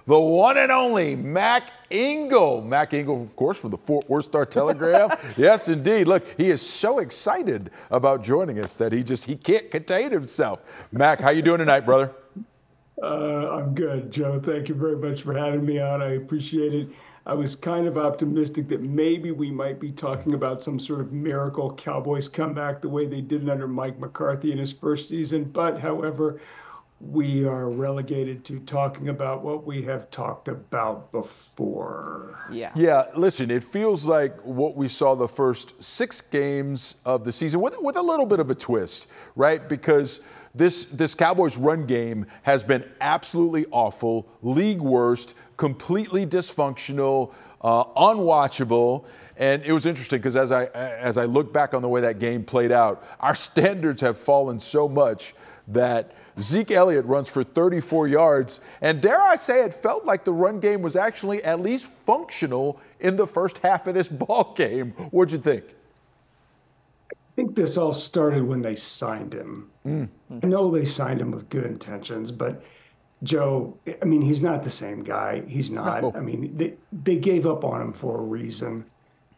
The one and only Mac Engel. Mac Engel, of course, from the Fort Worth Star-Telegram. Yes, indeed. Look, he is so excited about joining us that he can't contain himself. Mac, how you doing tonight, brother? I'm good, Joe. Thank you very much for having me on. I appreciate it. I was kind of optimistic that maybe we might be talking about some sort of miracle Cowboys comeback the way they did it under Mike McCarthy in his first season. But, however, we are relegated to talking about what we have talked about before. Yeah, listen, it feels like what we saw the first 6 games of the season with a little bit of a twist, right? Because this Cowboys run game has been absolutely awful, league worst, completely dysfunctional, unwatchable. And it was interesting because as I look back on the way that game played out, our standards have fallen so much that Zeke Elliott runs for 34 yards, and dare I say it felt like the run game was actually at least functional in the first half of this ball game. What'd you think? I think this all started when they signed him. I know they signed him with good intentions, but Joe, I mean, he's not the same guy. He's not. No. I mean, they gave up on him for a reason,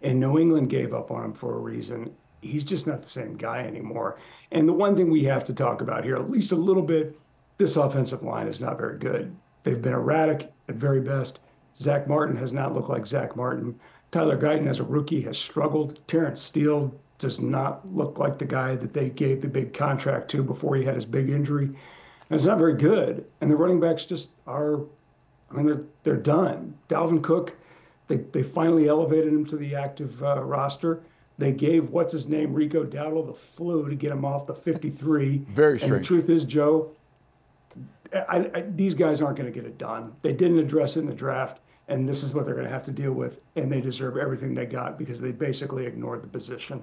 and New England gave up on him for a reason. He's just not the same guy anymore. And the one thing we have to talk about here, at least a little bit, this offensive line is not very good. They've been erratic at very best. Zach Martin has not looked like Zach Martin. Tyler Guyton, as a rookie, has struggled. Terrence Steele does not look like the guy that they gave the big contract to before he had his big injury. And it's not very good. And the running backs just are, I mean, they're done. Dalvin Cook, they finally elevated him to the active roster. They gave, what's his name, Rico Dowdle, the flu to get him off the 53. Very strange. And the truth is, Joe, these guys aren't going to get it done. They didn't address it in the draft, and this is what they're going to have to deal with. And they deserve everything they got because they basically ignored the position.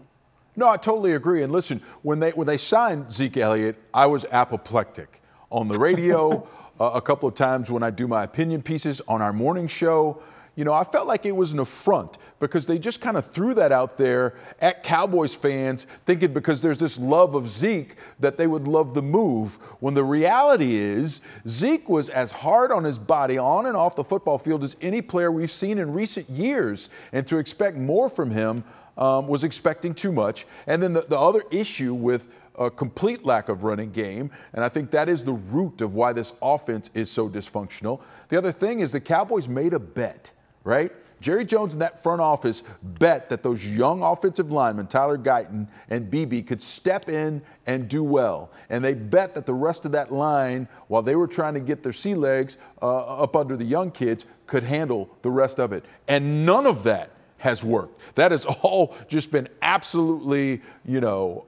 No, I totally agree. And listen, when they signed Zeke Elliott, I was apoplectic on the radio a couple of times when I do my opinion pieces on our morning show. You know, I felt like it was an affront because they just kind of threw that out there at Cowboys fans thinking because there's this love of Zeke that they would love the move. When the reality is Zeke was as hard on his body on and off the football field as any player we've seen in recent years. And to expect more from him was expecting too much. And then the other issue with a complete lack of running game, and I think that is the root of why this offense is so dysfunctional. The other thing is the Cowboys made a bet. Right? Jerry Jones and that front office bet that those young offensive linemen, Tyler Guyton and BB, could step in and do well. And they bet that the rest of that line, while they were trying to get their sea legs up under the young kids, could handle the rest of it. And none of that has worked. That has all just been absolutely, no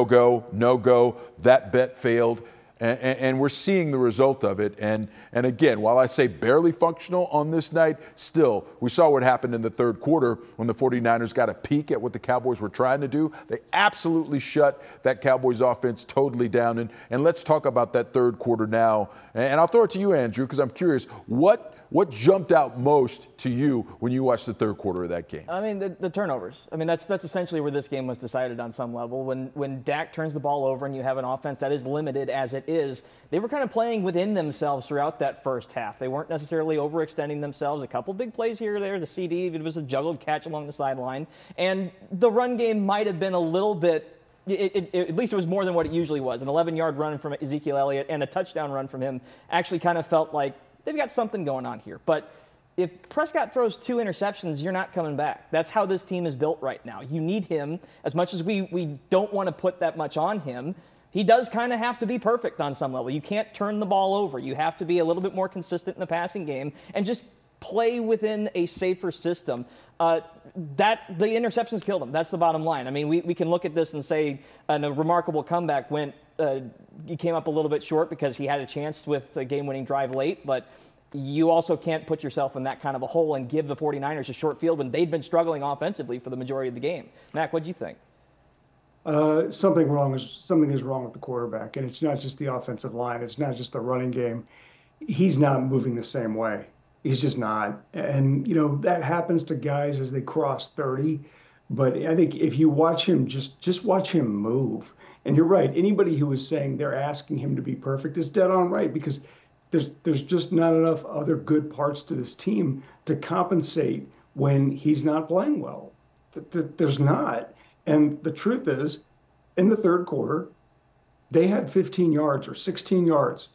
go. That bet failed. And we're seeing the result of it. And again, while I say barely functional on this night, still, we saw what happened in the third quarter when the 49ers got a peek at what the Cowboys were trying to do. They absolutely shut that Cowboys offense totally down. And let's talk about that third quarter now. And I'll throw it to you, Andrew, because I'm curious, what jumped out most to you when you watched the third quarter of that game? I mean, the turnovers. I mean, that's essentially where this game was decided on some level. When Dak turns the ball over and you have an offense that is limited as it is, they were kind of playing within themselves throughout that first half. They weren't necessarily overextending themselves. A couple big plays here or there. The CD, it was a juggled catch along the sideline. And the run game might have been a little bit, at least it was more than what it usually was. An 11-yard run from Ezekiel Elliott and a touchdown run from him actually kind of felt like they've got something going on here. But if Prescott throws 2 interceptions, you're not coming back. That's how this team is built right now. You need him. As much as we don't want to put that much on him, he does kind of have to be perfect on some level. You can't turn the ball over. You have to be a little bit more consistent in the passing game and just play within a safer system. The interceptions killed him. That's the bottom line. I mean, we can look at this and say a remarkable comeback went he came up a little bit short because he had a chance with a game-winning drive late, but you also can't put yourself in that kind of a hole and give the 49ers a short field when they'd been struggling offensively for the majority of the game. Mac, what do you think? Something is wrong with the quarterback, and it's not just the offensive line. It's not just the running game. He's not moving the same way. He's just not. And, that happens to guys as they cross 30. But I think if you watch him, just watch him move. And you're right. Anybody who is saying they're asking him to be perfect is dead on right, because there's just not enough other good parts to this team to compensate when he's not playing well. There's not. And the truth is, in the third quarter, they had 15 yards or 16 yards.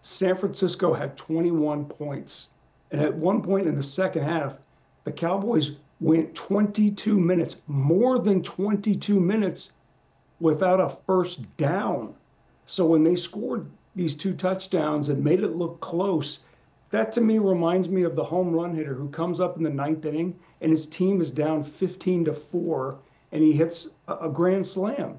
San Francisco had 21 points. And at one point in the second half, the Cowboys went 22 minutes, more than 22 minutes, without a first down. So when they scored these 2 touchdowns and made it look close, that to me reminds me of the home run hitter who comes up in the 9th inning and his team is down 15-4 and he hits a grand slam.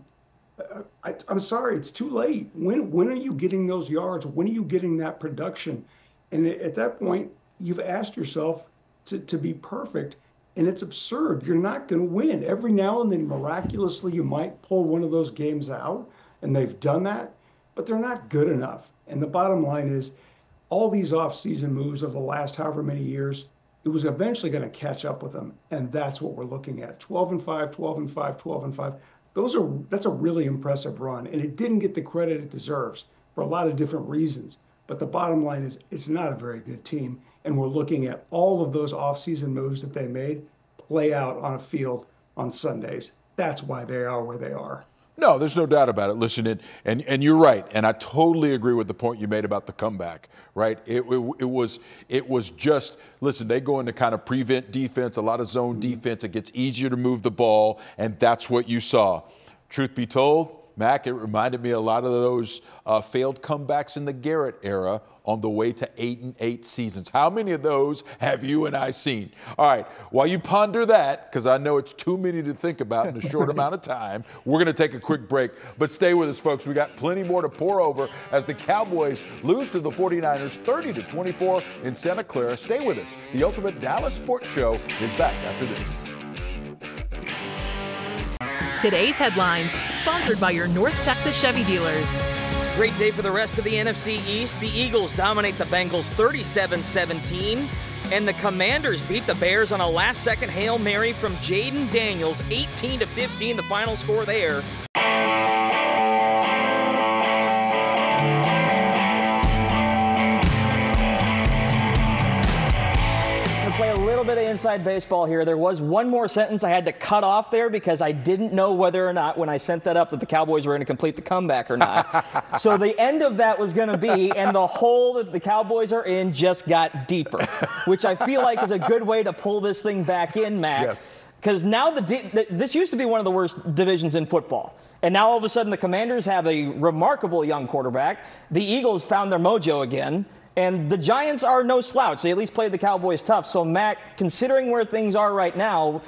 I'm sorry, it's too late. When are you getting those yards? When are you getting that production? And at that point, you've asked yourself to be perfect, and it's absurd. You're not going to win. Every now and then, miraculously, you might pull one of those games out, and they've done that, but they're not good enough. And the bottom line is, all these offseason moves of the last however many years, it was eventually going to catch up with them, and that's what we're looking at. 12-5, 12-5, 12-5. That's a really impressive run, and it didn't get the credit it deserves for a lot of different reasons. But the bottom line is it's not a very good team, and we're looking at all of those offseason moves that they made play out on a field on Sundays. That's why they are where they are. No, there's no doubt about it. Listen, and you're right, and I totally agree with the point you made about the comeback, right? It was just, listen, they go into kind of prevent defense, a lot of zone defense. It gets easier to move the ball, and that's what you saw. Truth be told, Mac, it reminded me a lot of those failed comebacks in the Garrett era on the way to 8-8 seasons. How many of those have you and I seen? All right, while you ponder that, because I know it's too many to think about in a short amount of time, we're going to take a quick break. But stay with us, folks. We got plenty more to pour over as the Cowboys lose to the 49ers 30-24 in Santa Clara. Stay with us. The Ultimate Dallas Sports Show is back after this. Today's headlines, sponsored by your North Texas Chevy dealers. Great day for the rest of the NFC East. The Eagles dominate the Bengals 37-17, and the Commanders beat the Bears on a last-second Hail Mary from Jaden Daniels, 18-15, the final score there. Play a little bit of inside baseball here. There was one more sentence I had to cut off there because I didn't know whether or not when I sent that up that the Cowboys were going to complete the comeback or not. So the end of that was going to be, and the hole that the Cowboys are in just got deeper, which I feel like is a good way to pull this thing back in, Mac. Yes. Because now this used to be one of the worst divisions in football. And now all of a sudden the Commanders have a remarkable young quarterback. The Eagles found their mojo again. And the Giants are no slouch. They at least played the Cowboys tough. So, Mac, considering where things are right now,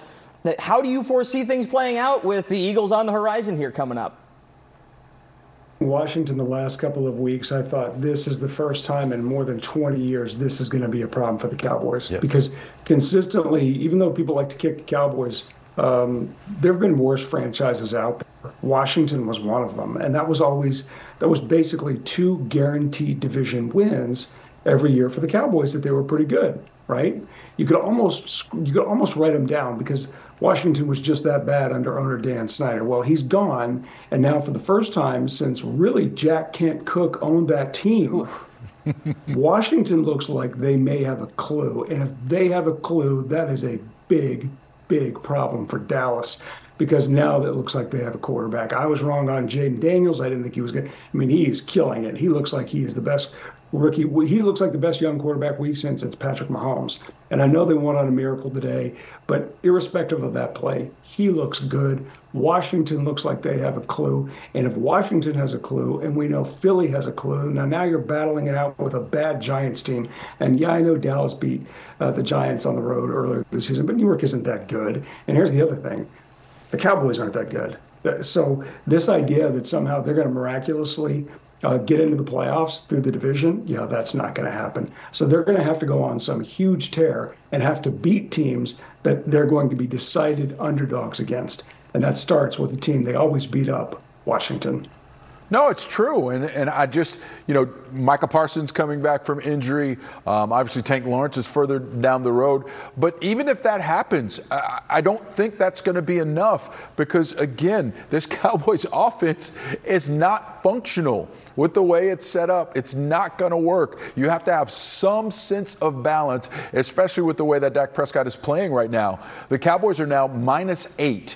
how do you foresee things playing out with the Eagles on the horizon here coming up? Washington, the last couple of weeks, I thought this is the first time in more than 20 years this is going to be a problem for the Cowboys. Yes. Because consistently, even though people like to kick the Cowboys, there have been worse franchises out there. Washington was one of them. And that was basically 2 guaranteed division wins every year for the Cowboys that they were pretty good, right? You could almost write them down because Washington was just that bad under owner Dan Snyder. Well, he's gone, and now for the first time since really Jack Kent Cook owned that team, Washington looks like they may have a clue. And if they have a clue, that is a big, big problem for Dallas. Because now it looks like they have a quarterback. I was wrong on Jaden Daniels. I didn't think he was good. I mean, he is killing it. He looks like he is the best rookie. He looks like the best young quarterback we've seen since Patrick Mahomes. And I know they won on a miracle today, but irrespective of that play, he looks good. Washington looks like they have a clue. And if Washington has a clue, and we know Philly has a clue, now you're battling it out with a bad Giants team. And yeah, I know Dallas beat the Giants on the road earlier this season, but New York isn't that good. And here's the other thing. The Cowboys aren't that good. So this idea that somehow they're going to miraculously get into the playoffs through the division, yeah, that's not going to happen. So they're going to have to go on some huge tear and have to beat teams that they're going to be decided underdogs against. And that starts with the team they always beat up, Washington. No, it's true. And I just, Micah Parsons coming back from injury. Obviously, Tank Lawrence is further down the road. But even if that happens, I don't think that's going to be enough because, again, this Cowboys offense is not functional with the way it's set up. It's not going to work. You have to have some sense of balance, especially with the way that Dak Prescott is playing right now. The Cowboys are now -8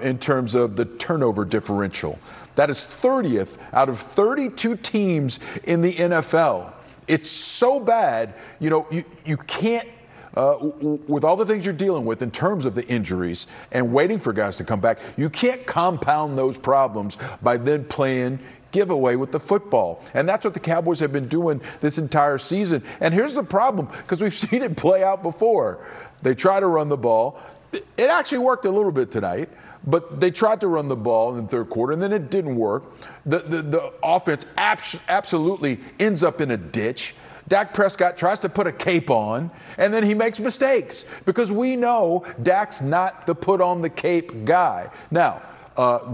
in terms of the turnover differential. That is 30th out of 32 teams in the NFL. It's so bad, you can't, with all the things you're dealing with in terms of the injuries and waiting for guys to come back, you can't compound those problems by then playing giveaway with the football. And that's what the Cowboys have been doing this entire season. And here's the problem, because we've seen it play out before. They try to run the ball. It actually worked a little bit tonight. But they tried to run the ball in the third quarter, and then it didn't work. The offense absolutely ends up in a ditch. Dak Prescott tries to put a cape on, and then he makes mistakes because we know Dak's not the put-on-the-cape guy. Now,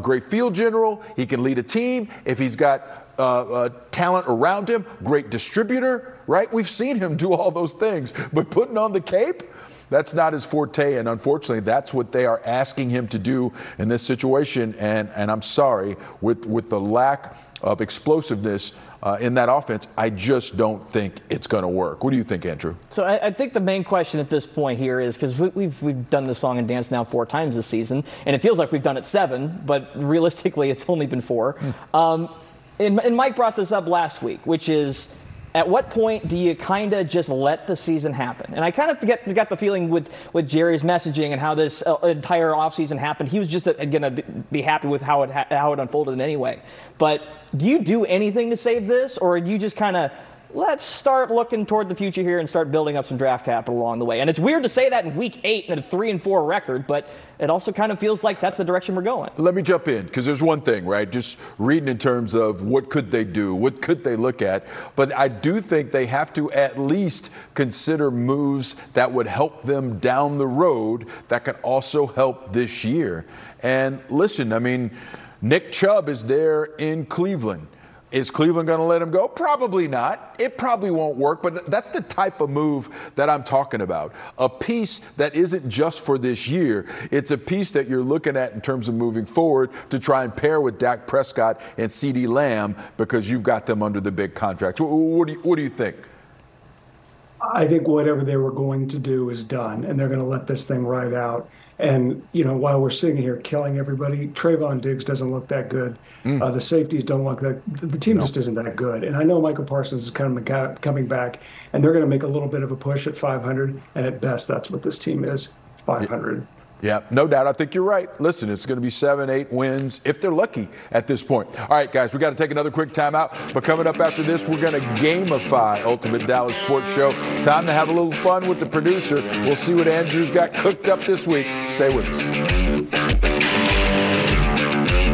great field general. He can lead a team. If he's got talent around him, great distributor, right? We've seen him do all those things. But putting on the cape, that's not his forte, and unfortunately, that's what they are asking him to do in this situation. And I'm sorry, with the lack of explosiveness in that offense, I just don't think it's going to work. What do you think, Andrew? So I think the main question at this point here is, because we've done this song and dance now 4 times this season, and it feels like we've done it 7, but realistically, it's only been 4. And Mike brought this up last week, which is, at what point do you kind of just let the season happen? And I kind of got the feeling with Jerry's messaging and how this entire offseason happened, he was just going to be happy with how it unfolded anyway. But do you do anything to save this, or do you just kind of let's start looking toward the future here and start building up some draft capital along the way? And it's weird to say that in week 8 and a 3-4 record, but it also kind of feels like that's the direction we're going. Let me jump in, because there's one thing, right? Just reading in terms of what could they do, what could they look at. But I do think they have to at least consider moves that would help them down the road that could also help this year. And listen, I mean, Nick Chubb is there in Cleveland. Is Cleveland going to let him go? Probably not. It probably won't work, but that's the type of move that I'm talking about. A piece that isn't just for this year. It's a piece that you're looking at in terms of moving forward to try and pair with Dak Prescott and CeeDee Lamb because you've got them under the big contracts. What do you think? I think whatever they were going to do is done, and they're going to let this thing ride out. And, while we're sitting here killing everybody, Trayvon Diggs doesn't look that good. The safeties don't look that. The team just isn't that good. And I know Michael Parsons is coming back, and they're going to make a little bit of a push at 500. And at best, that's what this team is, 500. Yeah, no doubt. I think you're right. Listen, it's going to be 7-8 wins if they're lucky at this point. All right, guys, we got to take another quick timeout. But coming up after this, we're going to gamify Ultimate Dallas Sports Show. Time to have a little fun with the producer. We'll see what Andrew's got cooked up this week. Stay with us.